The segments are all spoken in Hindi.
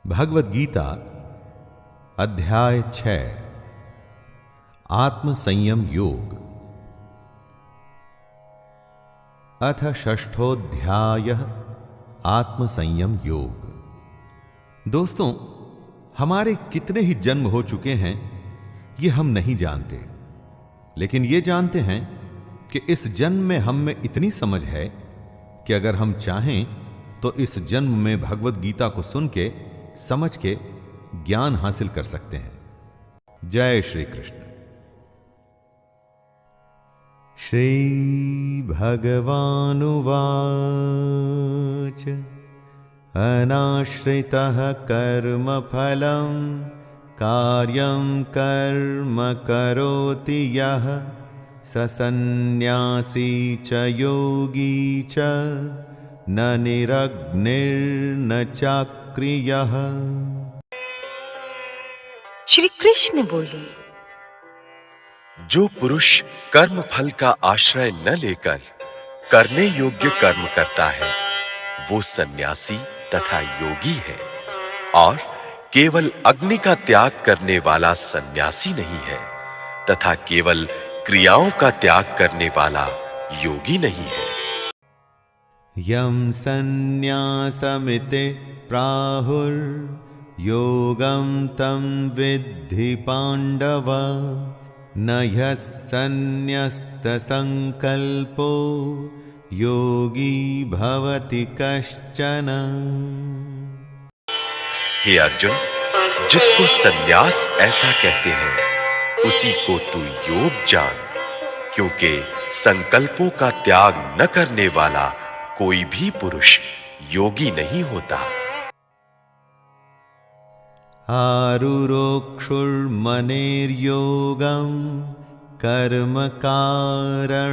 भगवद गीता अध्याय 6 आत्म संयम योग। अथ षष्ठोध्यायः आत्म संयम योग। दोस्तों, हमारे कितने ही जन्म हो चुके हैं ये हम नहीं जानते, लेकिन ये जानते हैं कि इस जन्म में हम में इतनी समझ है कि अगर हम चाहें तो इस जन्म में भगवद गीता को सुन के समझ के ज्ञान हासिल कर सकते हैं। जय श्री कृष्ण। श्री भगवानुवाच अनाश्रितः कर्मफलं कार्यं कर्म करोति यः स सन्न्यासी च योगी च न निरग्निर्न चाक्रियः। श्री कृष्ण बोले, जो पुरुष कर्म फल का आश्रय न लेकर करने योग्य कर्म करता है वो सन्यासी तथा योगी है, और केवल अग्नि का त्याग करने वाला सन्यासी नहीं है तथा केवल क्रियाओं का त्याग करने वाला योगी नहीं है। यम सन्न्यासमिति प्राहुर योगम तम विद्धि पांडव न ह्यः सन्न्यस्त संकल्पो योगी भवति कश्चन। हे अर्जुन, जिसको सन्यास ऐसा कहते हैं उसी को तू योग जान, क्योंकि संकल्पों का त्याग न करने वाला कोई भी पुरुष योगी नहीं होता। आरुरोक्षुर्मनेर्योगं कर्म कारणमुच्यते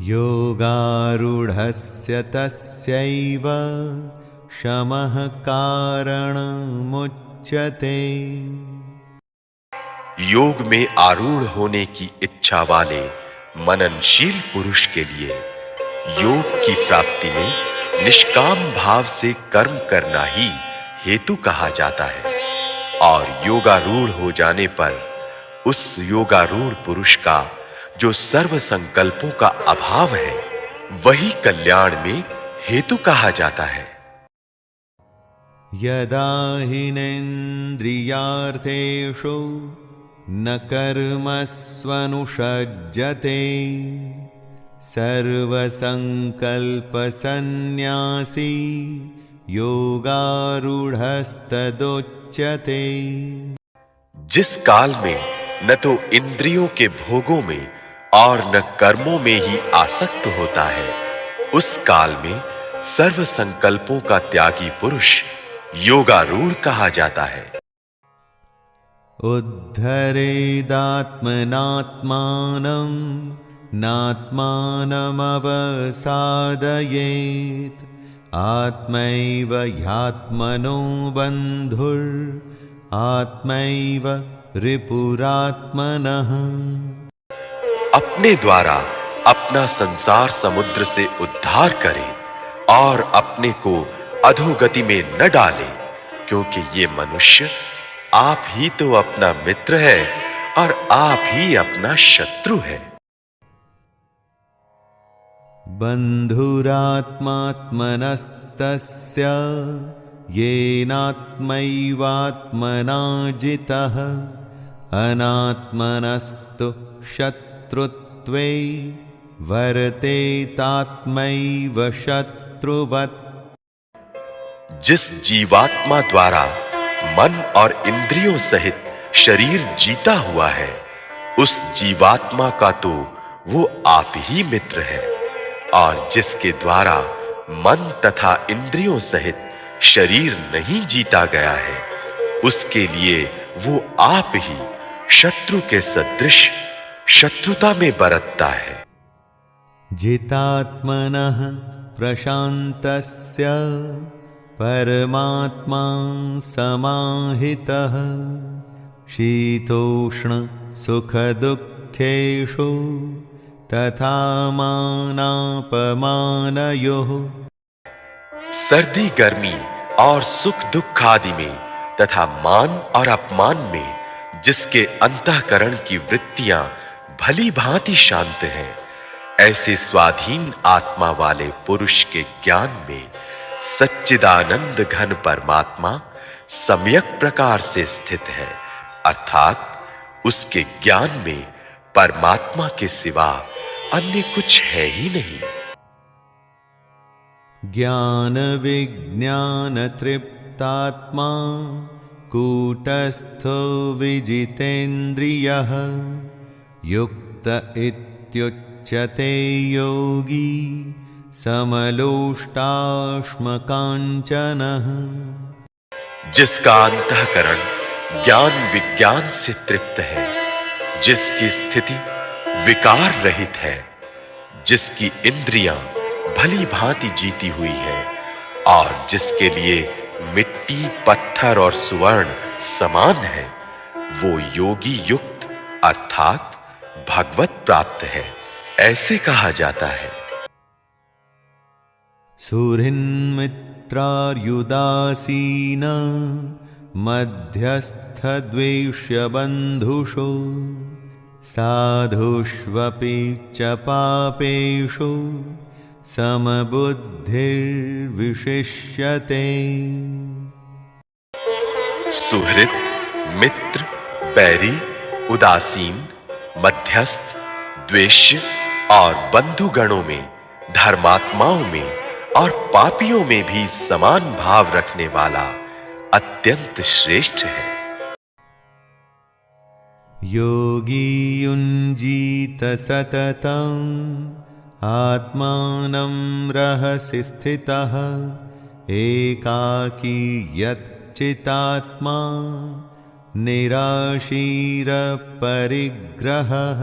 योगारूढ़स्य तस्यैव शमः कारणमुच्यते। योग में आरूढ़ होने की इच्छा वाले मननशील पुरुष के लिए योग की प्राप्ति में निष्काम भाव से कर्म करना ही हेतु कहा जाता है, और योगारूढ़ हो जाने पर उस योगारूढ़ पुरुष का जो सर्व संकल्पों का अभाव है वही कल्याण में हेतु कहा जाता है। यदा हिनेन्द्रियार्थेषु न कर्मस्वनुषज्जते सर्वसंकल्पसन्न्यासी योगारूढ़स्तदुच्यते। जिस काल में न तो इंद्रियों के भोगों में और न कर्मों में ही आसक्त होता है, उस काल में सर्व संकल्पों का त्यागी पुरुष योगारूढ़ कहा जाता है। उद्धरेदात्मनात्मानं नात्मानमवसादयेत् आत्मैव ह्यात्मनो बन्धुर् आत्मैव रिपुरात्मनः। अपने द्वारा अपना संसार समुद्र से उद्धार करे और अपने को अधोगति में न डाले, क्योंकि ये मनुष्य आप ही तो अपना मित्र है और आप ही अपना शत्रु है। बन्धुरात्मात्मनस्तस्य येनात्मैवात्मना जितः अनात्मनस्तु शत्रुत्वे वर्तेतात्मैव शत्रुवत्। जिस जीवात्मा द्वारा मन और इंद्रियों सहित शरीर जीता हुआ है उस जीवात्मा का तो वो आप ही मित्र है, और जिसके द्वारा मन तथा इंद्रियों सहित शरीर नहीं जीता गया है उसके लिए वो आप ही शत्रु के सदृश शत्रुता में बरतता है। जितात्मनः प्रशान्तस्य परमात्मा समाहितः शीतोष्ण सुख दुःखेषु तथा मानापमानयोः। सर्दी गर्मी और सुख दुख आदि में तथा मान और अपमान में जिसके अंतःकरण की वृत्तियां भली भांति शांत हैं, ऐसे स्वाधीन आत्मा वाले पुरुष के ज्ञान में सच्चिदानंद घन परमात्मा सम्यक प्रकार से स्थित है, अर्थात उसके ज्ञान में परमात्मा के सिवा अन्य कुछ है ही नहीं। ज्ञान विज्ञान तृप्तात्मा कूटस्थो विजितेन्द्रियः युक्त इत्युच्यते योगी समलोष्टाश्मकाञ्चनः। जिसका अंतःकरण ज्ञान विज्ञान से तृप्त है, जिसकी स्थिति विकार रहित है, जिसकी इंद्रियां भली भांति जीती हुई है और जिसके लिए मिट्टी पत्थर और सुवर्ण समान है, वो योगी युक्त अर्थात भगवत प्राप्त है, ऐसे कहा जाता है। सुहृन्मित्रार्युदासीन मध्यस्थद्वेष्य बन्धुषु साधुष्वपि च पापेषु समबुद्धिर्विशिष्यते। सुहृद, मित्र, बैरी, उदासीन, मध्यस्थ, द्वेष्य और बंधुगणों में, धर्मात्माओं में और पापियों में भी समान भाव रखने वाला अत्यंत श्रेष्ठ है। योगी युञ्जीत सततं आत्मानं रहसि स्थितः एकाकी यच्चितात्मा निराशीर परिग्रहः।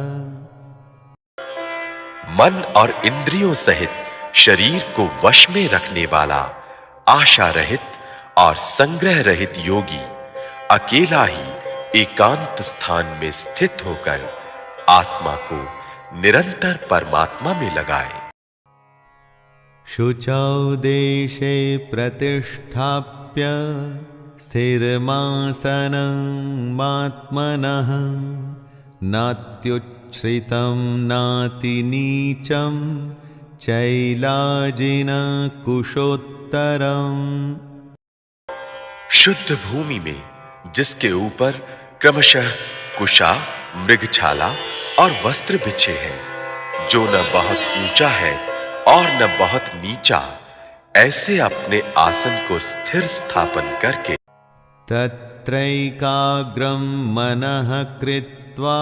मन और इंद्रियों सहित शरीर को वश में रखने वाला आशा रहित और संग्रह रहित योगी अकेला ही एकांत स्थान में स्थित होकर आत्मा को निरंतर परमात्मा में लगाए। शुचौ देशे प्रतिष्ठाप्य स्थिरमासनमात्मनः नात्युच्छ्रितं नातिनीचं चैलाजिनकुशोत्तरम्। शुद्ध भूमि में जिसके ऊपर क्रमशः कुशा, मृगछाला और वस्त्र बिछे हैं, जो न बहुत ऊंचा है और न बहुत नीचा, ऐसे अपने आसन को स्थिर स्थापन करके तत्रैकाग्रं मनः कृत्वा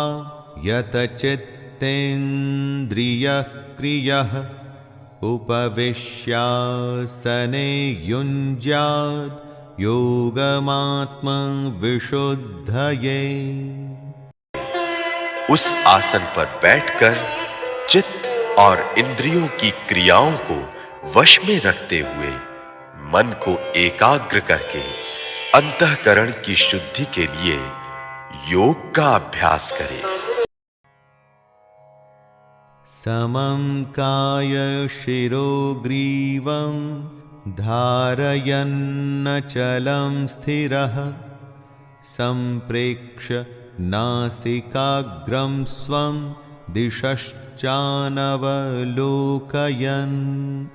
यतचित्तेन्द्रियक्रियः उपविश्यासने युञ्ज्यात् योगमात्मविशुद्धये। उस आसन पर बैठकर चित्त और इंद्रियों की क्रियाओं को वश में रखते हुए मन को एकाग्र करके अंतःकरण की शुद्धि के लिए योग का अभ्यास करें। समं काय शिरो ग्रीवं धारयन्नचलं स्थिरः संप्रेक्ष्य नासिकाग्रं स्वं दिशश्चानवलोकयन्।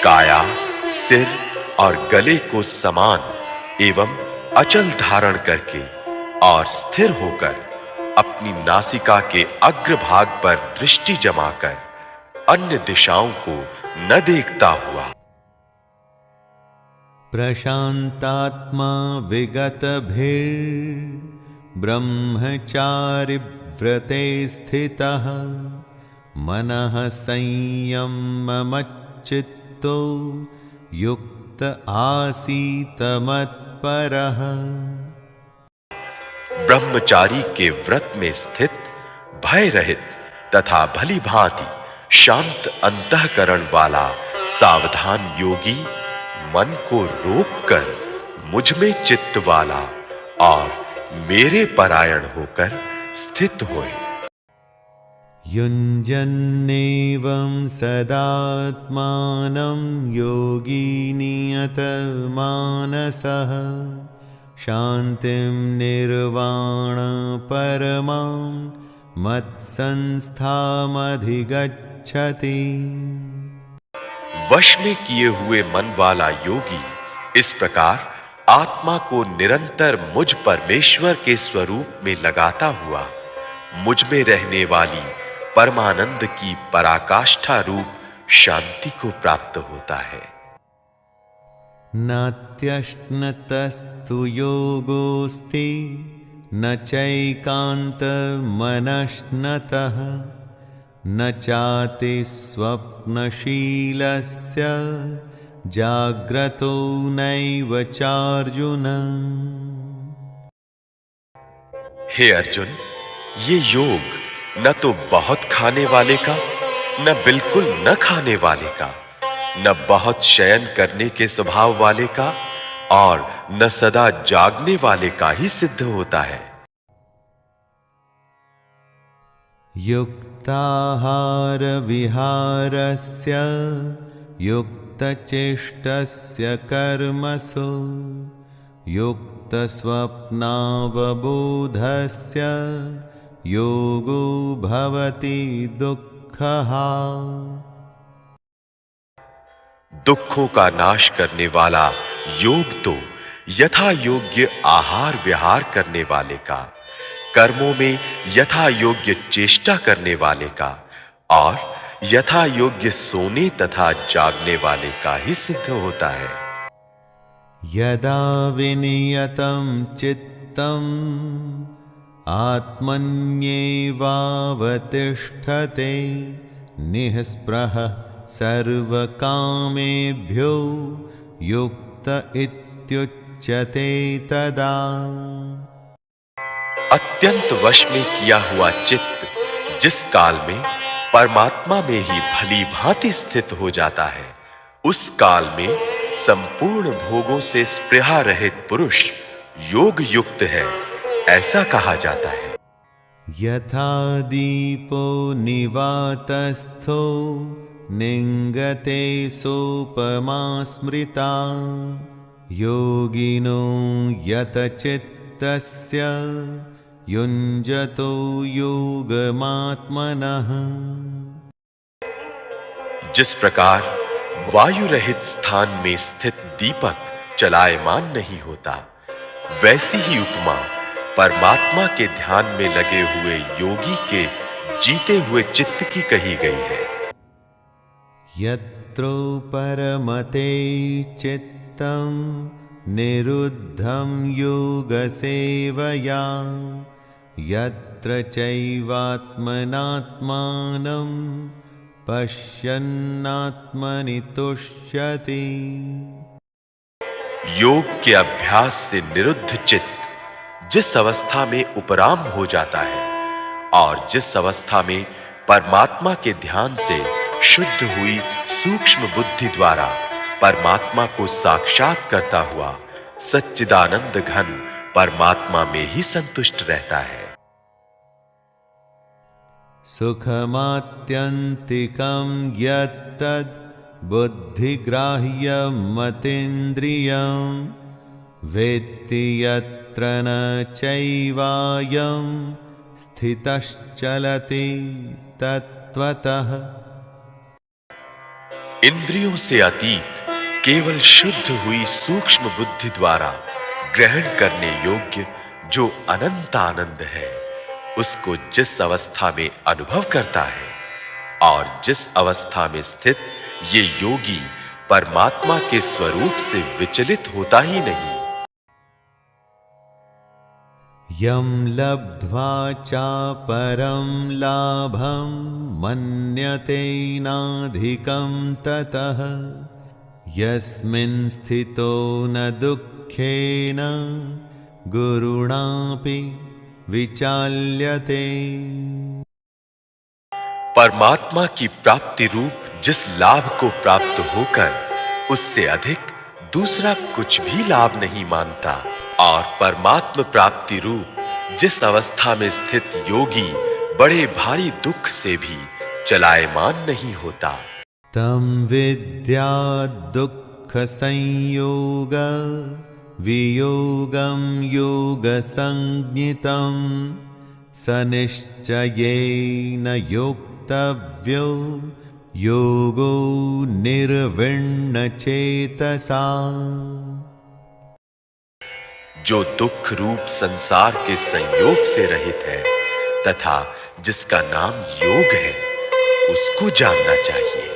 काया, सिर और गले को समान एवं अचल धारण करके और स्थिर होकर अपनी नासिका के अग्रभाग पर दृष्टि जमाकर अन्य दिशाओं को न देखता हुआ प्रशांतात्मा विगतभिर्ब्रह्मचारि व्रते स्थितः मनः संयममच्चित्तो युक्त आसीत मत्परः। ब्रह्मचारी के व्रत में स्थित, भय रहित तथा भली भांति शांत अंतःकरण वाला सावधान योगी मन को रोककर मुझ में चित्त वाला और मेरे परायण होकर स्थित होए। युञ्जन्नेवं सदात्मानं योगी नियतमानसः शान्तिं निर्वाण परमां मत्संस्थामधिगच्छति। वश में किए हुए मन वाला योगी इस प्रकार आत्मा को निरंतर मुझ परमेश्वर के स्वरूप में लगाता हुआ मुझ में रहने वाली परमानंद की पराकाष्ठा रूप शांति को प्राप्त होता है। नात्यश्नतस्तु योगोऽस्ति न चैकान्तमनश्नतः न चाति स्वप्नशीलस्य जाग्रतो नैव चार्जुन। हे अर्जुन, ये योग न तो बहुत खाने वाले का, न बिल्कुल न खाने वाले का, न बहुत शयन करने के स्वभाव वाले का और न सदा जागने वाले का ही सिद्ध होता है। युक्ताहार विहारस्य युक्तचेष्टस्य कर्मसु युक्तस्वप्नावबोधस्य योगो भवति दुःखः। दुखों का नाश करने वाला योग तो यथा योग्य आहार विहार करने वाले का, कर्मों में यथा योग्य चेष्टा करने वाले का और यथा योग्य सोने तथा जागने वाले का ही सिद्ध होता है। यदा विनियतं चित्तम् आत्मन्येवावतिष्ठते निःस्पृहः सर्वकामेभ्यो युक्त इत्युच्यते तदा। अत्यंत वश में किया हुआ चित्त जिस काल में परमात्मा में ही भली भांति स्थित हो जाता है, उस काल में संपूर्ण भोगों से स्पृहा रहित पुरुष योग युक्त है, ऐसा कहा जाता है। यथा दीपो निवातस्थो निंगते सोपमा स्मृता योगिनो यतचित्तस्य युञ्जतो योगमात्मनः। जिस प्रकार वायु रहित स्थान में स्थित दीपक चलायमान नहीं होता, वैसी ही उपमा परमात्मा के ध्यान में लगे हुए योगी के जीते हुए चित्त की कही गई है। यत्रो परमते चित्तं निरुद्धं योगसेवया यत्र चैवात्मनात्मानं पश्यन्नात्मनि तुष्यति। योग के अभ्यास से निरुद्ध चित्त जिस अवस्था में उपराम हो जाता है और जिस अवस्था में परमात्मा के ध्यान से शुद्ध हुई सूक्ष्म बुद्धि द्वारा परमात्मा को साक्षात करता हुआ सच्चिदानंद घन परमात्मा में ही संतुष्ट रहता है। सुखमात्यन्तिकं यत्तद् बुद्धिग्राह्यमतीन्द्रियं वेत्ति यत्र न चैवायं स्थितश्चलति तत्त्वतः। इंद्रियों से अतीत केवल शुद्ध हुई सूक्ष्म बुद्धि द्वारा ग्रहण करने योग्य जो अनंत आनंद है, उसको जिस अवस्था में अनुभव करता है और जिस अवस्था में स्थित ये योगी परमात्मा के स्वरूप से विचलित होता ही नहीं। यं लब्ध्वा चापरं लाभं मन्यते नाधिकं ततः यस्मिन् स्थितो न दुःखेन गुरुणापि विचाल्यते। परमात्मा की प्राप्ति रूप जिस लाभ को प्राप्त होकर उससे अधिक दूसरा कुछ भी लाभ नहीं मानता और परमात्म प्राप्ति रूप जिस अवस्था में स्थित योगी बड़े भारी दुख से भी चलायमान नहीं होता। तम विद्या दुख संयोग वियोगम योग संज्ञितम स निश्चयेन योक्तव्यो योगो निर्विण्ण चेतसा। जो दुख रूप संसार के संयोग से रहित है तथा जिसका नाम योग है, उसको जानना चाहिए।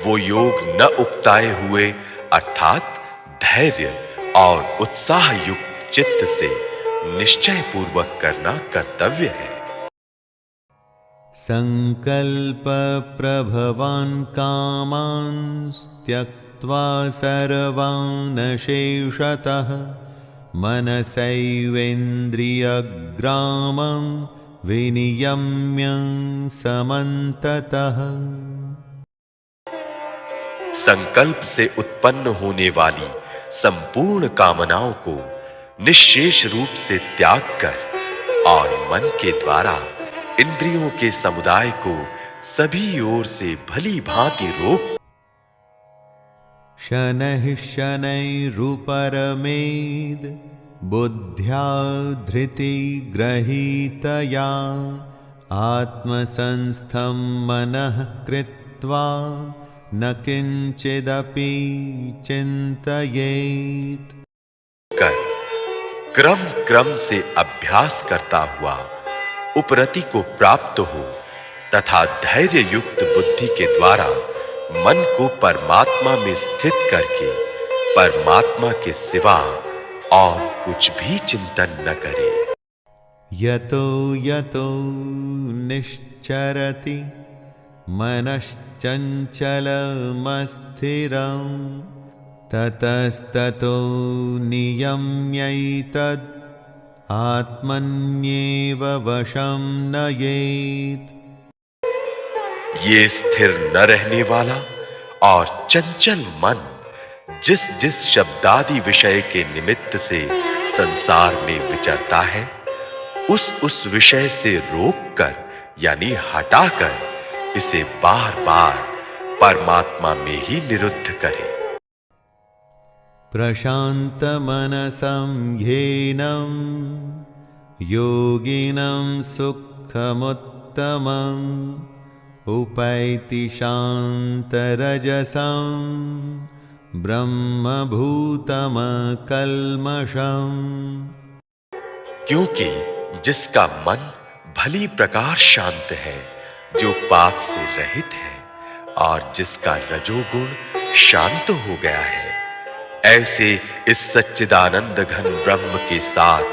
वो योग न उकताए हुए अर्थात धैर्य और उत्साह युक्त चित्त से निश्चय पूर्वक करना कर्तव्य है। संकल्प प्रभवान कामान् त्यक्त्वा सर्वान् शेषतः मनसैवेन्द्रियग्रामं विनियम्य समन्ततः। संकल्प से उत्पन्न होने वाली संपूर्ण कामनाओं को निश्शेष रूप से त्याग कर और मन के द्वारा इंद्रियों के समुदाय को सभी ओर से भली भांति रोक शनैः शनैरुपरमेद् बुद्ध्या धृति ग्रहीतया आत्मसंस्थं मनः कृत्वा न किंचिदपि चिंतयेत्। कर क्रम क्रम से अभ्यास करता हुआ उपरति को प्राप्त हो तथा धैर्य युक्त बुद्धि के द्वारा मन को परमात्मा में स्थित करके परमात्मा के सिवा और कुछ भी चिंतन न करे। यतो यतो निश्चरति मनश्चञ्चलमस्थिरं ततस्ततो नियम्यैतद् आत्मन्येव वशं नयेत्। ये स्थिर न रहने वाला और चंचल मन जिस जिस शब्दादि विषय के निमित्त से संसार में विचरता है, उस विषय से रोककर यानी हटाकर इसे बार बार परमात्मा में ही निरुद्ध करे। प्रशांत मनसं ह्येनं योगिनं सुखमुत्तमम् उपैति शांतरजसं ब्रह्मभूतमकल्मषम्। क्योंकि जिसका मन भली प्रकार शांत है, जो पाप से रहित है और जिसका रजोगुण शांत हो गया है, ऐसे इस सच्चिदानंद घन ब्रह्म के साथ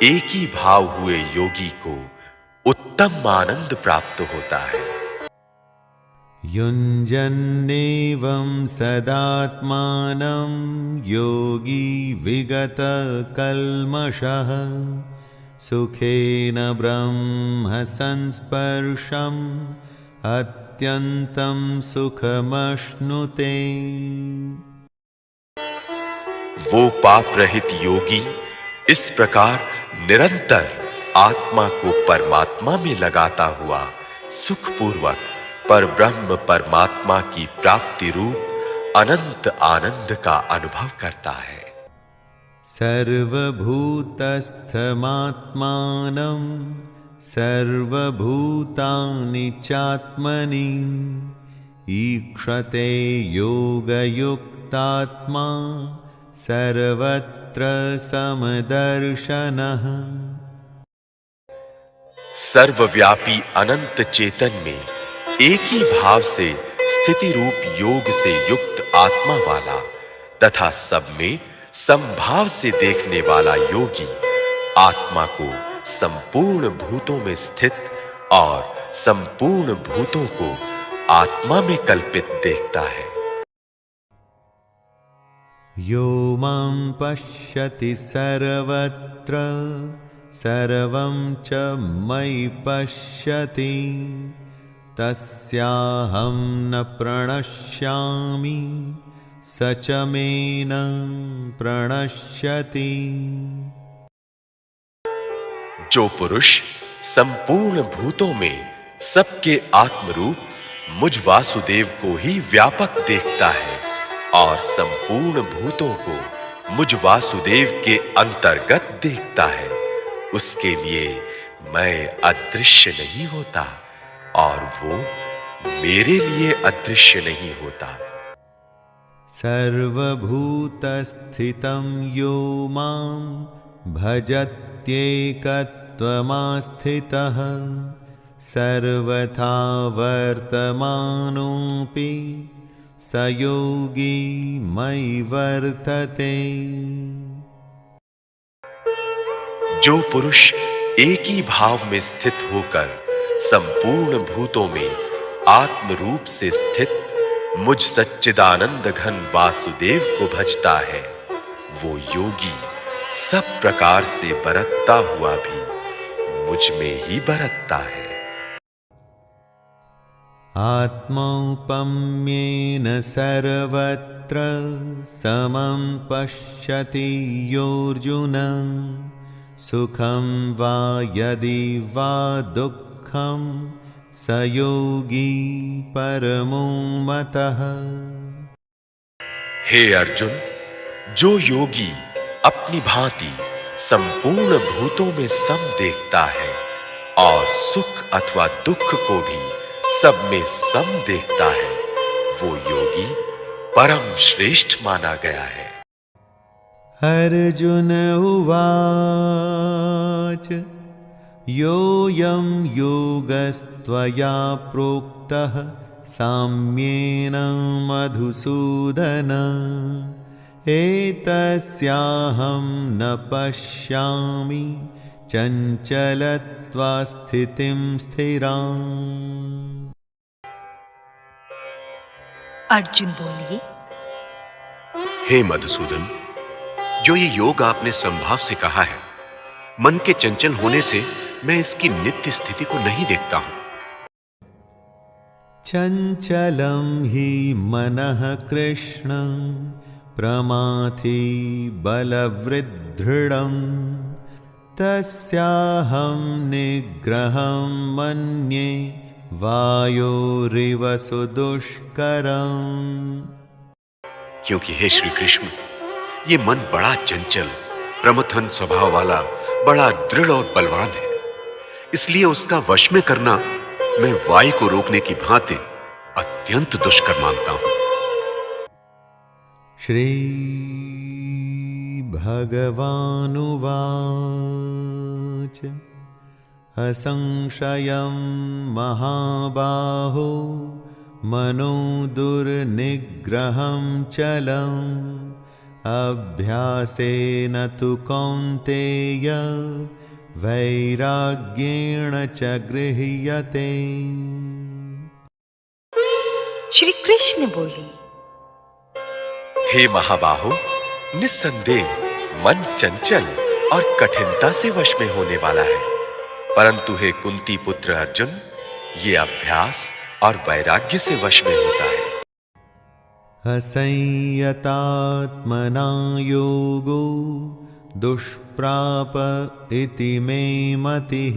एक ही भाव हुए योगी को उत्तम आनंद प्राप्त होता है। युञ्जन्नेवं सदात्मानं योगी विगत कल्मषः सुखेन ब्रह्म संस्पर्शम् अत्यन्तं सुखमश्नुते। वो पाप रहित योगी इस प्रकार निरंतर आत्मा को परमात्मा में लगाता हुआ सुखपूर्वक पर ब्रह्म परमात्मा की प्राप्ति रूप अनंत आनंद का अनुभव करता है। सर्वभूतस्थमात्मानं सर्वभूतानि चात्मनि ईक्षते योगयुक्तात्मा सर्वत्र समदर्शनः। सर्वव्यापी अनंत चेतन में एक ही भाव से स्थिति रूप योग से युक्त आत्मा वाला तथा सब में समभाव से देखने वाला योगी आत्मा को संपूर्ण भूतों में स्थित और संपूर्ण भूतों को आत्मा में कल्पित देखता है। यो मां पश्यति सर्वत्र सर्वं च मयि पश्यति तस्याहं न प्रणश्यामि स च मे न प्रणश्यति। जो पुरुष संपूर्ण भूतों में सबके आत्मरूप मुझ वासुदेव को ही व्यापक देखता है और संपूर्ण भूतों को मुझ वासुदेव के अंतर्गत देखता है, उसके लिए मैं अदृश्य नहीं होता और वो मेरे लिए अदृश्य नहीं होता। सर्वभूतस्थितं यो मां भजत्येकत्वमास्थितः सर्वथा वर्तमानोऽपि स योगी मयि वर्तते। जो पुरुष एक ही भाव में स्थित होकर संपूर्ण भूतों में आत्म रूप से स्थित मुझ सच्चिदानंद घन वासुदेव को भजता है, वो योगी सब प्रकार से बरतता हुआ भी मुझ में ही बरतता है। आत्मौपम्येन सर्वत्र समं पश्यति योऽर्जुन सुखं वा यदि वा दुःखं स योगी परमो मतः। हे अर्जुन, जो योगी अपनी भांति संपूर्ण भूतों में सम देखता है और सुख अथवा दुख को भी सब में सम देखता है, वो योगी परम श्रेष्ठ माना गया है। अर्जुन उवाच योऽयं योगस्त्वया प्रोक्तः साम्येन मधुसूदन एतस्याहं न पश्यामि चञ्चलत्वा स्थितिं स्थिराम्। अर्जुन बोले, हे मधुसूदन, जो ये योग आपने संभाव से कहा है, मन के चंचल होने से मैं इसकी नित्य स्थिति को नहीं देखता हूं। चंचलं हि मनः कृष्ण प्रमाथि बलवृद्धृढं तस्याहं निग्रहं मन्ये वायोरिव सुदुष्करम्। क्योंकि हे श्री कृष्ण, ये मन बड़ा चंचल प्रमथन स्वभाव वाला बड़ा दृढ़ और बलवान है, इसलिए उसका वश में करना मैं वायु को रोकने की भांति अत्यंत दुष्कर मानता हूं। श्री भगवानुवाच असंशयं महाबाहो मनो दुर्निग्रहं चलम् अभ्यासेन तु कौन्तेय वैराग्येण च गृह्यते। श्री कृष्ण बोले, हे महाबाहो, निस्संदेह मन चंचल और कठिनता से वश में होने वाला है, परंतु हे कुंती पुत्र अर्जुन, ये अभ्यास और वैराग्य से वश में होता है। असंयतात्मना योगो दुष्प्राप इति मे मतिः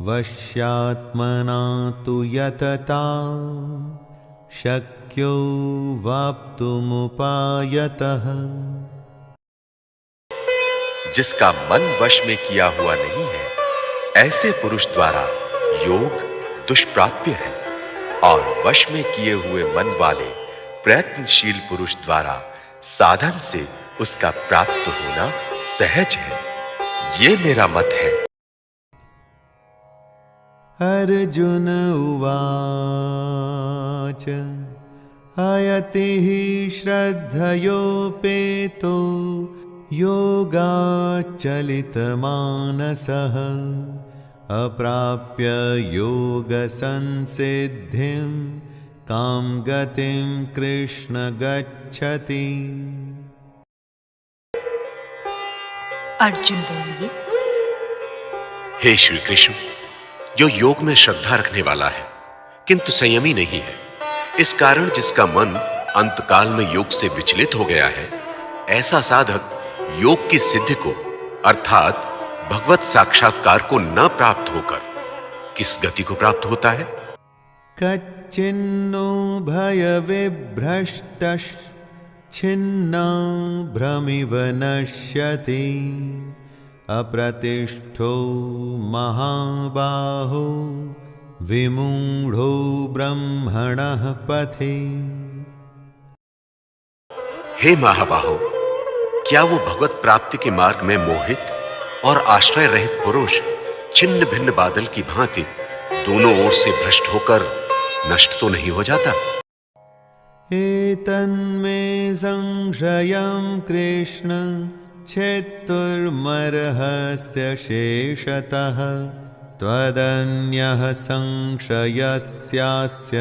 वश्यात्मना तु यतता शक्यो वाप्तुमुपायतः। जिसका मन वश में किया हुआ नहीं है, ऐसे पुरुष द्वारा योग दुष्प्राप्य है, और वश में किए हुए मन वाले प्रयत्नशील पुरुष द्वारा साधन से उसका प्राप्त होना सहज है। ये मेरा मत है। अर्जुन उवाच अयति हि श्रद्धयोपेतो योगाच्चलितमानसः अप्राप्य योगसंसिद्धिं कां गतिं कृष्ण गच्छति। अर्जुन बोले, हे श्री कृष्ण, जो योग में श्रद्धा रखने वाला है किंतु संयमी नहीं है, इस कारण जिसका मन अंतकाल में योग से विचलित हो गया है, ऐसा साधक योग की सिद्धि को अर्थात भगवत साक्षात्कार को न प्राप्त होकर किस गति को प्राप्त होता है? कच्चिन्नो भय विभ्रष्टश्चिन्ना भ्रमिव नश्यति अप्रतिष्ठो महाबाहो विमूढ़ो ब्रह्मणः पथे। हे महाबाहो, क्या वो भगवत प्राप्ति के मार्ग में मोहित और आश्रय रहित पुरुष छिन्न भिन्न बादल की भांति दोनों ओर से भ्रष्ट होकर नष्ट तो नहीं हो जाता? एतन्मे संशयं कृष्ण छेत्तुर्मर्हस्य शेषतः त्वदन्यः संशयस्यास्य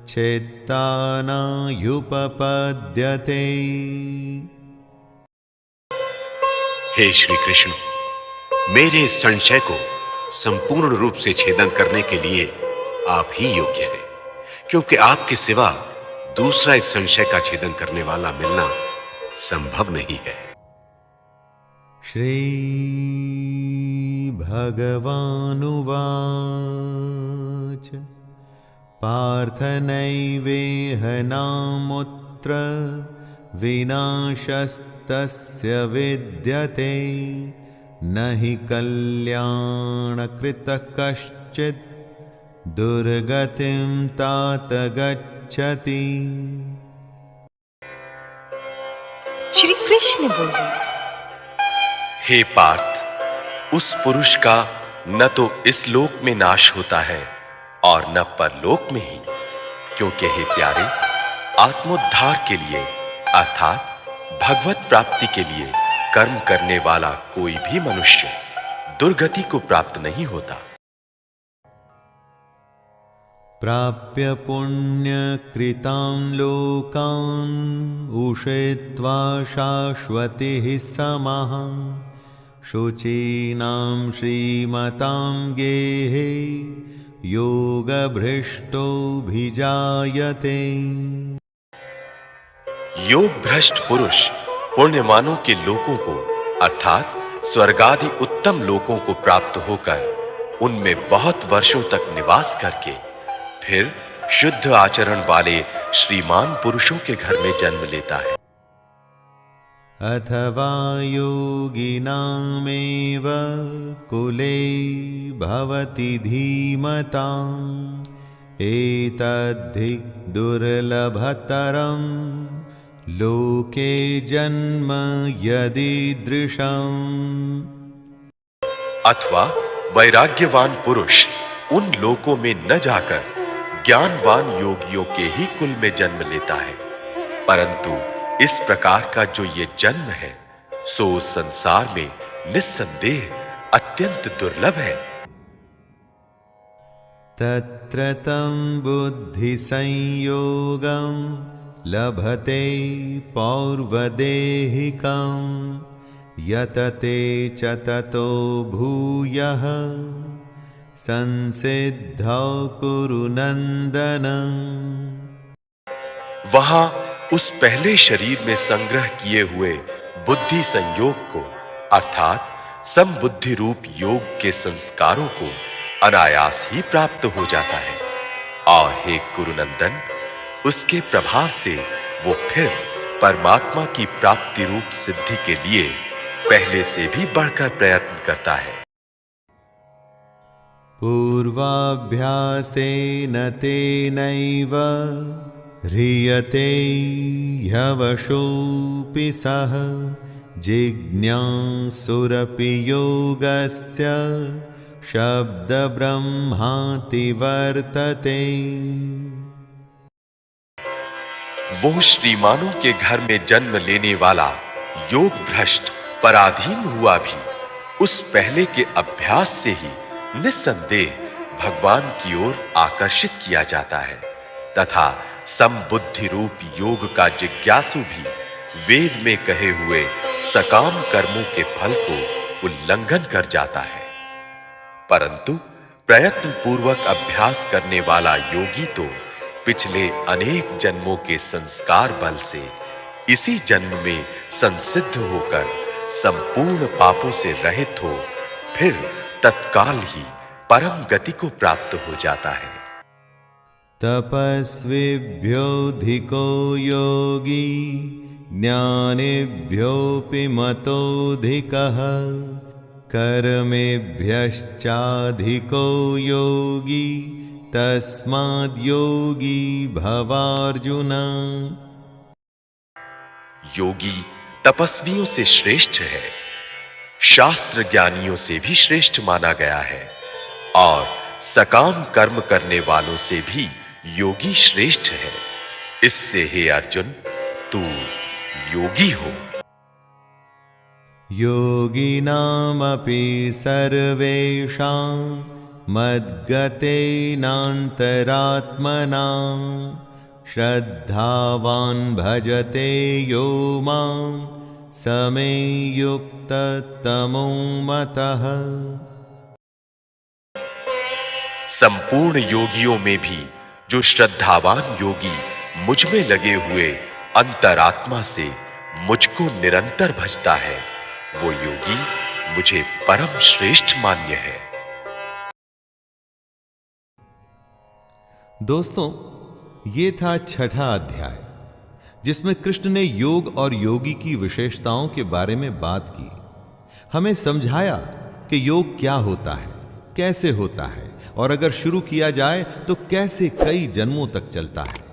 छेत्तानायुपपद्यते। हे श्री कृष्ण, मेरे इस संशय को संपूर्ण रूप से छेदन करने के लिए आप ही योग्य हैं, क्योंकि आपके सिवा दूसरा इस संशय का छेदन करने वाला मिलना संभव नहीं है। श्री भगवानुवाच पार्थ नैवेह नामुत्र विनाशस्तस्य विद्यते न हि कल्याणकृतः कश्चित् दुर्गतिं तात गच्छति। श्री कृष्ण बोले, हे पार्थ, उस पुरुष का न तो इस लोक में नाश होता है और न परलोक में ही, क्योंकि हे प्यारे, आत्मोद्धार के लिए अर्थात भगवत प्राप्ति के लिए कर्म करने वाला कोई भी मनुष्य दुर्गति को प्राप्त नहीं होता। प्राप्य पुण्यकृतां लोकान् उषित्वा शाश्वतिः समाः शुचीनां श्रीमतां गेहे योगभ्रष्टोऽभिजायते। योग भ्रष्ट पुरुष पुण्यमानों के लोकों को अर्थात स्वर्गादि उत्तम लोकों को प्राप्त होकर उनमें बहुत वर्षों तक निवास करके फिर शुद्ध आचरण वाले श्रीमान पुरुषों के घर में जन्म लेता है। अथवा योगिनामेव कुले भवति धीमताम् एतद्धि दुर्लभतरं लोके जन्म यदीदृशम्। अथवा वैराग्यवान पुरुष उन लोकों में न जाकर ज्ञानवान योगियों के ही कुल में जन्म लेता है, परंतु इस प्रकार का जो ये जन्म है सो संसार में निस्संदेह अत्यंत दुर्लभ है। तत्र तं बुद्धि संयोगं लभते पौर्वदेहिकं यतते च ततो भूयः संसिद्धौ कुरु नंदन। वहां उस पहले शरीर में संग्रह किए हुए बुद्धि संयोग को अर्थात समबुद्धि रूप योग के संस्कारों को अनायास ही प्राप्त हो जाता है और हे कुरुनंदन, उसके प्रभाव से वो फिर परमात्मा की प्राप्ति रूप सिद्धि के लिए पहले से भी बढ़कर प्रयत्न करता है। पूर्वाभ्यासेन तेनैव ह्रियते ह्यवशोऽपि सः जिज्ञासुरपि योगस्य शब्दब्रह्माति वर्तते। वो श्रीमानों के घर में जन्म लेने वाला योग भ्रष्ट पराधीन हुआ भी उस पहले के अभ्यास से ही निस्संदेह भगवान की ओर आकर्षित किया जाता है तथा समबुद्धि रूप योग का जिज्ञासु भी वेद में कहे हुए सकाम कर्मों के फल को उल्लंघन कर जाता है, परंतु प्रयत्न पूर्वक अभ्यास करने वाला योगी तो पिछले अनेक जन्मों के संस्कार बल से इसी जन्म में संसिद्ध होकर संपूर्ण पापों से रहित हो फिर तत्काल ही परम गति को प्राप्त हो जाता है। तपस्विभ्योऽधिको योगी ज्ञानिभ्योऽपि मतोऽधिकः कर्मेभ्यश्चाधिको योगी तस्माद्योगी भवार्जुन। योगी तपस्वियों से श्रेष्ठ है, शास्त्र ज्ञानियों से भी श्रेष्ठ माना गया है और सकाम कर्म करने वालों से भी योगी श्रेष्ठ है। इससे हे अर्जुन तू योगी हो। योगिनामपि सर्वेषां मद्गतेनान्तरात्मना श्रद्धावान् भजते यो मां समे युक्ततमो मतः। संपूर्ण योगियों में भी जो श्रद्धावान योगी मुझ में लगे हुए अंतरात्मा से मुझको निरंतर भजता है, वो योगी मुझे परम श्रेष्ठ मान्य है। दोस्तों, ये था छठा अध्याय जिसमें कृष्ण ने योग और योगी की विशेषताओं के बारे में बात की। हमें समझाया कि योग क्या होता है, कैसे होता है और अगर शुरू किया जाए तो कैसे कई जन्मों तक चलता है।